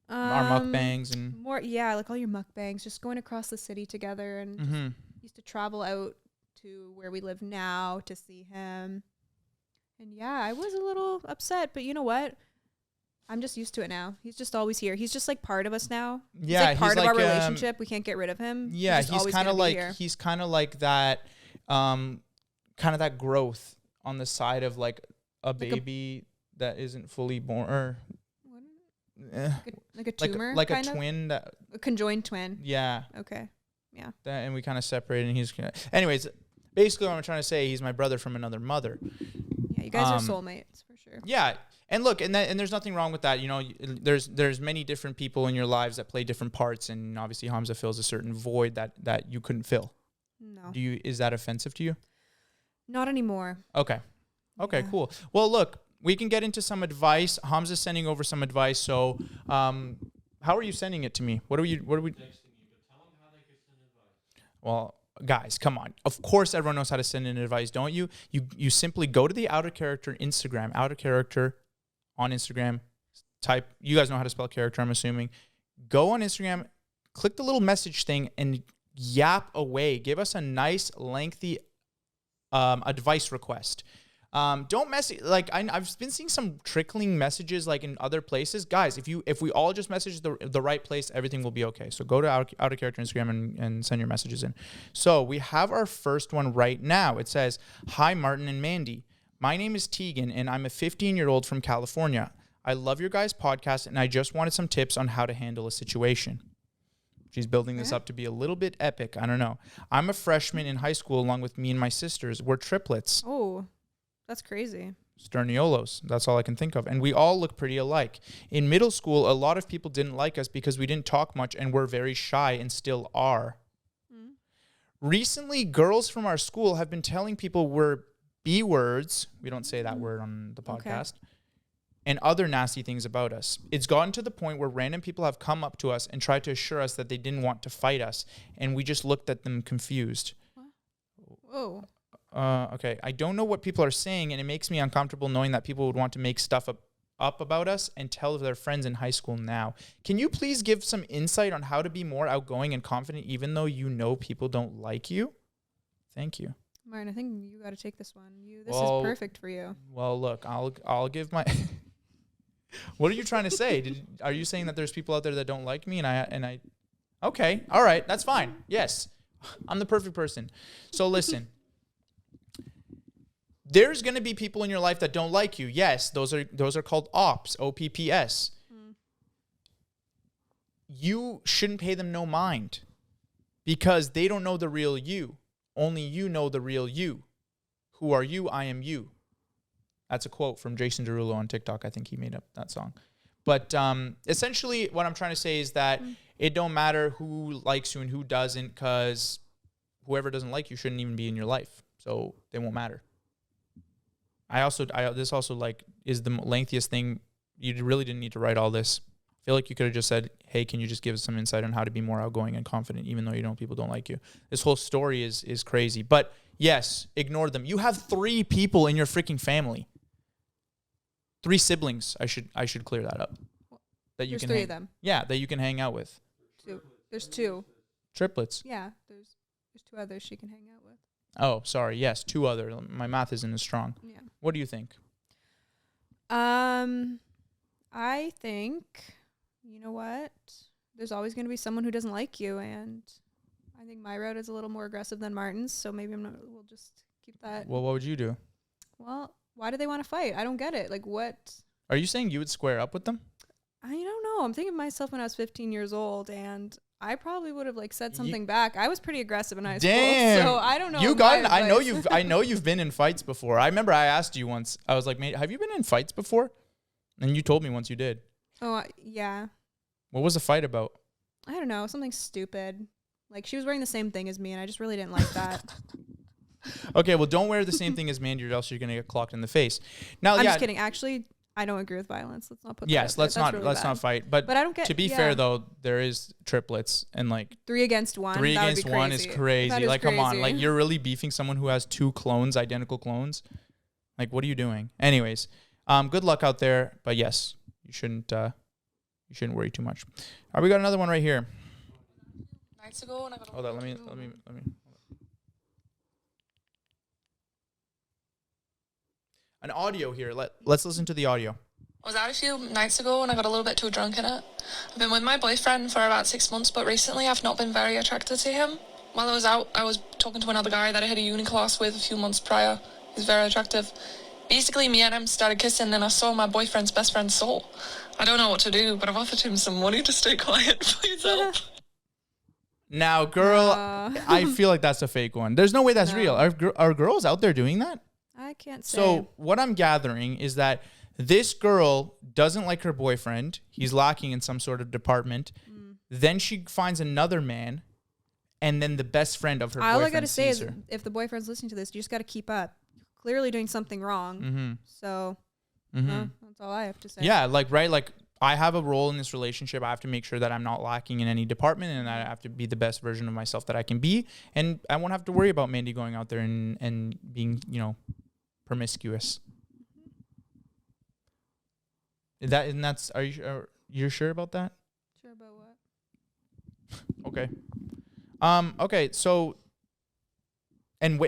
Our mukbangs and more, like all your mukbangs, just going across the city together, and just used to travel out to where we live now to see him. And yeah, I was a little upset, but you know what? I'm just used to it now. He's just always here. He's just like part of us now. Yeah, he's like part of our relationship. We can't get rid of him. Yeah, he's kind of like that. Kind of that growth on the side of like a baby that isn't fully born, or like a tumor, like a twin, that a conjoined twin. Yeah. Okay. Yeah. That, and we kind of separated, and he's anyways. Basically, what I'm trying to say, he's my brother from another mother. Yeah, you guys are soulmates for sure. Yeah, and look, and there's nothing wrong with that. You know, there's many different people in your lives that play different parts, and obviously Hamza fills a certain void that you couldn't fill. No. Is that offensive to you? Not anymore. Okay. Okay, Yeah. cool. Well, look, we can get into some advice. Hamza's sending over some advice. So, how are you sending it to me? What are we? Texting you, but tell them how they can send advice. Well, guys, come on. Of course, everyone knows how to send in advice, don't you? You simply go to the Out of Character Instagram, Out of Character on Instagram. Type. You guys know how to spell character, I'm assuming. Go on Instagram, click the little message thing, and yap away. Give us a nice, lengthy advice request. Don't mess it. Like I've been seeing some trickling messages like in other places. Guys, if we all just message the right place, everything will be okay. So go to Out of Character Instagram and send your messages in. So we have our first one right now. It says, "Hi Martin and Mandy. My name is Tegan and I'm a 15-year-old from California. I love your guys' podcast and I just wanted some tips on how to handle a situation." She's building this up to be a little bit epic. I don't know. "I'm a freshman in high school along with me and my sisters. We're triplets. Oh, that's crazy. Sterniolos. That's all I can think of. And we all look pretty alike. In middle school, a lot of people didn't like us because we didn't talk much and were very shy and still are. Mm. Recently, girls from our school have been telling people we're B words. We don't say that word on the podcast. Okay. And other nasty things about us. It's gotten to the point where random people have come up to us and tried to assure us that they didn't want to fight us. And we just looked at them confused. Whoa. Okay, I don't know what people are saying, and it makes me uncomfortable knowing that people would want to make stuff up about us and tell their friends in high school now. Can you please give some insight on how to be more outgoing and confident even though you know people don't like you? Thank you." Martin, I think you got to take this one. This Well, is perfect for you. Well, look, I'll give my... What are you trying to say? Are you saying that there's people out there that don't like me and I... Okay, all right, that's fine. Yes, I'm the perfect person. So listen... There's going to be people in your life that don't like you. Yes, those are called OPS, OPPS. Mm. You shouldn't pay them no mind because they don't know the real you. Only you know the real you. Who are you? I am you. That's a quote from Jason Derulo on TikTok. I think he made up that song. But essentially what I'm trying to say is that it don't matter who likes you and who doesn't because whoever doesn't like you shouldn't even be in your life. So they won't matter. This also like is the lengthiest thing. You really didn't need to write all this. I feel like you could have just said, "Hey, can you just give us some insight on how to be more outgoing and confident, even though you know people don't like you?" This whole story is crazy. But yes, ignore them. You have 3 people in your freaking family. 3 siblings. I should clear that up. That you There's can 3 of them. Yeah, that you can hang out with. 2. There's 2. Triplets. Yeah, there's 2 others she can hang out with. Oh, sorry. Yes, 2 other. My math isn't as strong. Yeah. What do you think? I think, you know what? There's always going to be someone who doesn't like you, and I think my route is a little more aggressive than Martin's, so maybe we'll just keep that. Well, what would you do? Well, why do they want to fight? I don't get it. Like, what? Are you saying you would square up with them? I don't know. I'm thinking of myself when I was 15 years old, and I probably would have like said something back. I was pretty aggressive in high school, so I don't know. You got. I know you've been in fights before. I remember I asked you once. I was like, "Mate, have you been in fights before?" And you told me once you did. Oh yeah. What was the fight about? I don't know. Something stupid. Like she was wearing the same thing as me, and I just really didn't like that. Okay, well, don't wear the same thing as Mandy, or else you're gonna get clocked in the face. Now, I'm just kidding. Actually, I don't agree with violence. Let's not put. Yes, that out there. let's not fight. But I don't get. To be fair though, there is triplets and like 3 against 1. 3 that against would be 1 is crazy. That is Like, come on, crazy. like you're really beefing someone who has 2 clones, identical clones. Like, what are you doing? Anyways, good luck out there. But yes, you shouldn't worry too much. All right, we got another one right here. Nights ago, and I got. Hold on, let me. An audio here. Let's listen to the audio. I was out a few nights ago and I got a little bit too drunk in it. I've been with my boyfriend for about 6 months, but recently I've not been very attracted to him. While I was out, I was talking to another guy that I had a uni class with a few months prior. He's very attractive. Basically, me and him started kissing and I saw my boyfriend's best friend's soul. I don't know what to do, but I've offered him some money to stay quiet. Please help. Now, girl, I feel like that's a fake one. There's no way that's real. Are girls out there doing that? I can't say. So what I'm gathering is that this girl doesn't like her boyfriend. He's lacking in some sort of department. Then she finds another man, and then the best friend of her all I boyfriend gotta say sees is, her. if the boyfriend's listening to this, you just gotta keep up. clearly doing something wrong. Mm-hmm. So Mm-hmm. that's all I have to say. Yeah, like, right, like, I have a role in this relationship. I have to make sure that I'm not lacking in any department, and I have to be the best version of myself that I can be. And I won't have to worry about Mandy going out there and being, you know, promiscuous. Are you sure about that? Sure about what? Okay. Okay, so and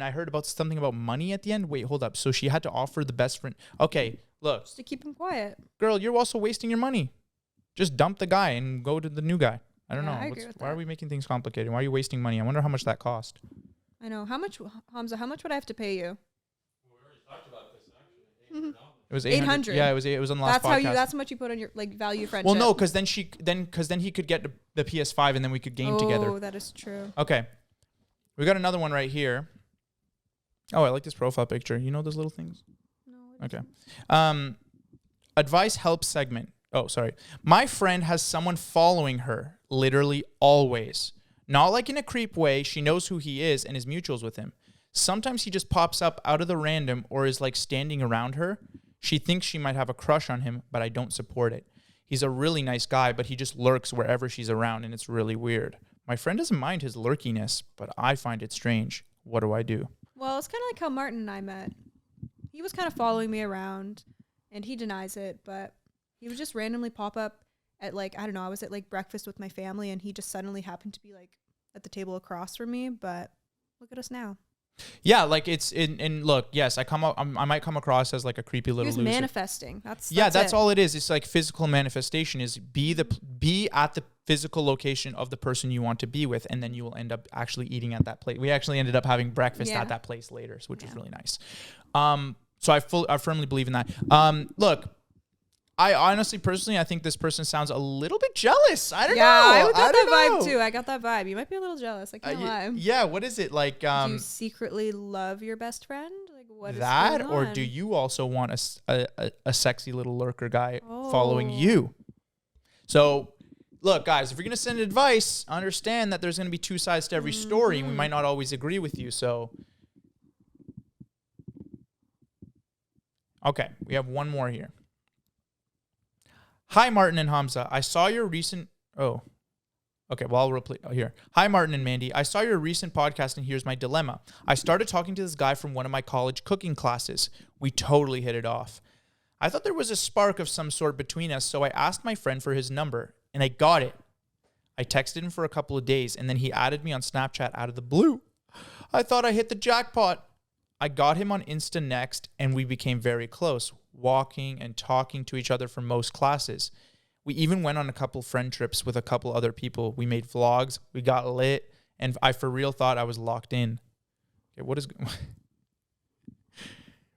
I heard about something about money at the end. Wait, hold up. So she had to offer the best friend. Okay, look. Just to keep him quiet. Girl, you're also wasting your money. Just dump the guy and go to the new guy. I don't know. I agree with Why that. are we making things complicated? Why are you wasting money? I wonder how much that cost. I know. How much, Hamza, how much would I have to pay you? We already talked about this actually. $800. It was 800. Yeah, it was on the last That's podcast. that's how much you put on your like value friendship. Well, no, because then he could get the PS5 and then we could game together. Oh, that is true. Okay. We got another one right here. Oh, I like this profile picture. You know those little things? No. Okay. Advice help segment. Oh, sorry. My friend has someone following her literally always. Not like in a creep way. She knows who he is and is mutuals with him. Sometimes he just pops up out of the random or is like standing around her. She thinks she might have a crush on him, but I don't support it. He's a really nice guy, but he just lurks wherever she's around, and it's really weird. My friend doesn't mind his lurkiness, but I find it strange. What do I do? Well, it's kind of like how Martin and I met. He was kind of following me around, and he denies it, but he would just randomly pop up at like, I don't know, I was at like breakfast with my family, and he just suddenly happened to be like at the table across from me, but look at us now. Yeah, like it's in look, yes, I might come across as like a creepy He little was loser. manifesting. That's That's it. all it is. It's like physical manifestation is be at the physical location of the person you want to be with, and then you will end up actually eating at that place. We actually ended up having breakfast at that place later, which was really nice. So I firmly believe in that. Look, I honestly, personally, I think this person sounds a little bit jealous. I don't know. I got that don't vibe know. too. I got that vibe. You might be a little jealous. I can't lie. Yeah, what is it like? Do you secretly love your best friend? Like what is That, going or on? do you also want a sexy little lurker guy following you? So, look, guys, if you're gonna send advice, understand that there's gonna be two sides to every story, and we might not always agree with you. So, okay, we have one more here. Hi, Martin and Hamza. I saw your recent... Oh, okay. Well, I'll replay here. Hi, Martin and Mandy. I saw your recent podcast, and here's my dilemma. I started talking to this guy from one of my college cooking classes. We totally hit it off. I thought there was a spark of some sort between us, so I asked my friend for his number, and I got it. I texted him for a couple of days, and then he added me on Snapchat out of the blue. I thought I hit the jackpot. I got him on Insta next, and we became very close, walking and talking to each other for most classes. We even went on a couple friend trips with a couple other people. We made vlogs, we got lit, and I for real thought I was locked in. Okay, what is...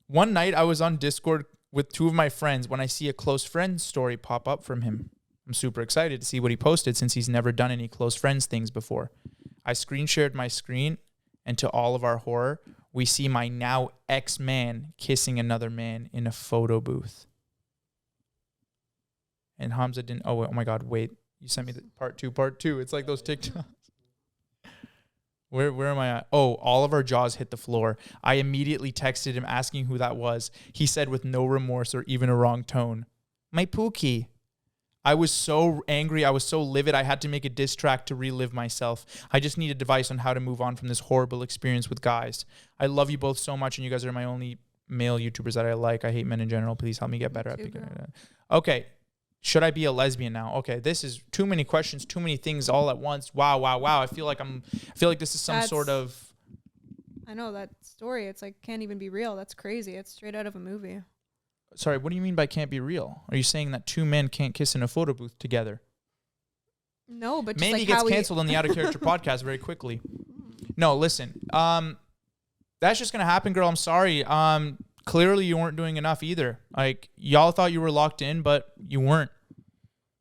One night I was on Discord with two of my friends when I see a close friend story pop up from him. I'm super excited to see what he posted since he's never done any close friends things before. I screen shared my screen, and to all of our horror, we see my now ex-man kissing another man in a photo booth. And Hamza didn't... Oh my God, wait. You sent me the part two. It's like those TikToks. Where am I at? Oh, all of our jaws hit the floor. I immediately texted him asking who that was. He said with no remorse or even a wrong tone, "My Pookie." I was so angry. I was so livid. I had to make a diss track to relive myself. I just need advice on how to move on from this horrible experience with guys. I love you both so much, and you guys are my only male YouTubers that I like. I hate men in general. Please help me get better at picking it up. Okay. Should I be a lesbian now? Okay, this is too many questions, too many things all at once. Wow. I feel like this is some sort of... I know that story. It's like can't even be real. That's crazy. It's straight out of a movie. Sorry, what do you mean by can't be real? Are you saying that two men can't kiss in a photo booth together? No, but just Mandy like gets how canceled on the Out of Character podcast very quickly. No, listen. That's just gonna happen, girl. I'm sorry. Clearly you weren't doing enough either. Like y'all thought you were locked in, but you weren't.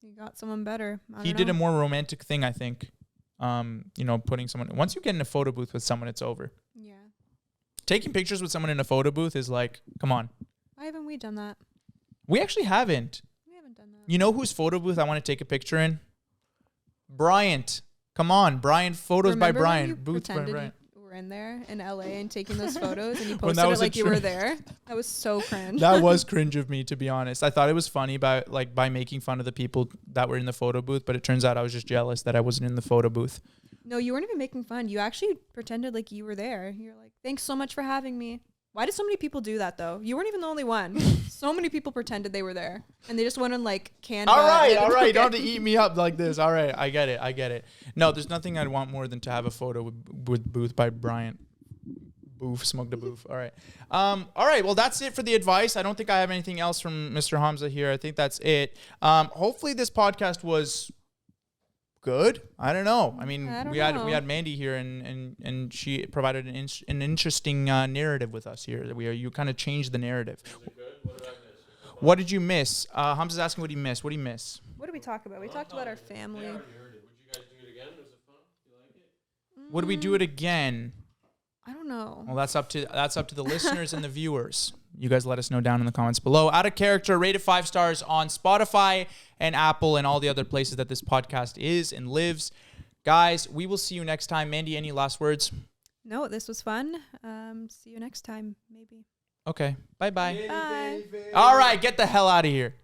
You got someone better. He did a more romantic thing, I think. Putting someone... Once you get in a photo booth with someone, it's over. Yeah. Taking pictures with someone in a photo booth is like, come on. Why haven't we done that? We actually haven't. We haven't done that. You know whose photo booth I want to take a picture in? Bryant. Come on, Bryant. Photos Remember by when Bryant. you Booths by pretended Bryant. you were in there in LA and taking those photos and you When posted that it was a like you were trend. there. That was so cringe. That was cringe of me, to be honest. I thought it was funny by making fun of the people that were in the photo booth, but it turns out I was just jealous that I wasn't in the photo booth. No, you weren't even making fun. You actually pretended like you were there. You're like, thanks so much for having me. Why did so many people do that though? You weren't even the only one. So many people pretended they were there and they just went on like Canva. All right. Okay. Don't have to eat me up like this. All right. I get it. No, there's nothing I'd want more than to have a photo with Booth by Bryant. Booth, smoked a booth. All right. All right. Well, that's it for the advice. I don't think I have anything else from Mr. Hamza here. I think that's it. Hopefully this podcast was good. I don't know. I mean, we had Mandy here and she provided an interesting narrative with us here. You kind of changed the narrative. What did you miss? Hamza's asking what he missed. What did he miss? What did we talk about? We talked about our family. Would you guys do it again? Was it fun? You like it? Would we do it again? I don't know. Well, that's up to the listeners and the viewers. You guys let us know down in the comments below. Out of Character, rated 5 stars on Spotify and Apple and all the other places that this podcast is and lives. Guys, we will see you next time. Mandy, any last words? No, this was fun. See you next time, maybe. Okay. Bye-bye. Bye. All right, get the hell out of here.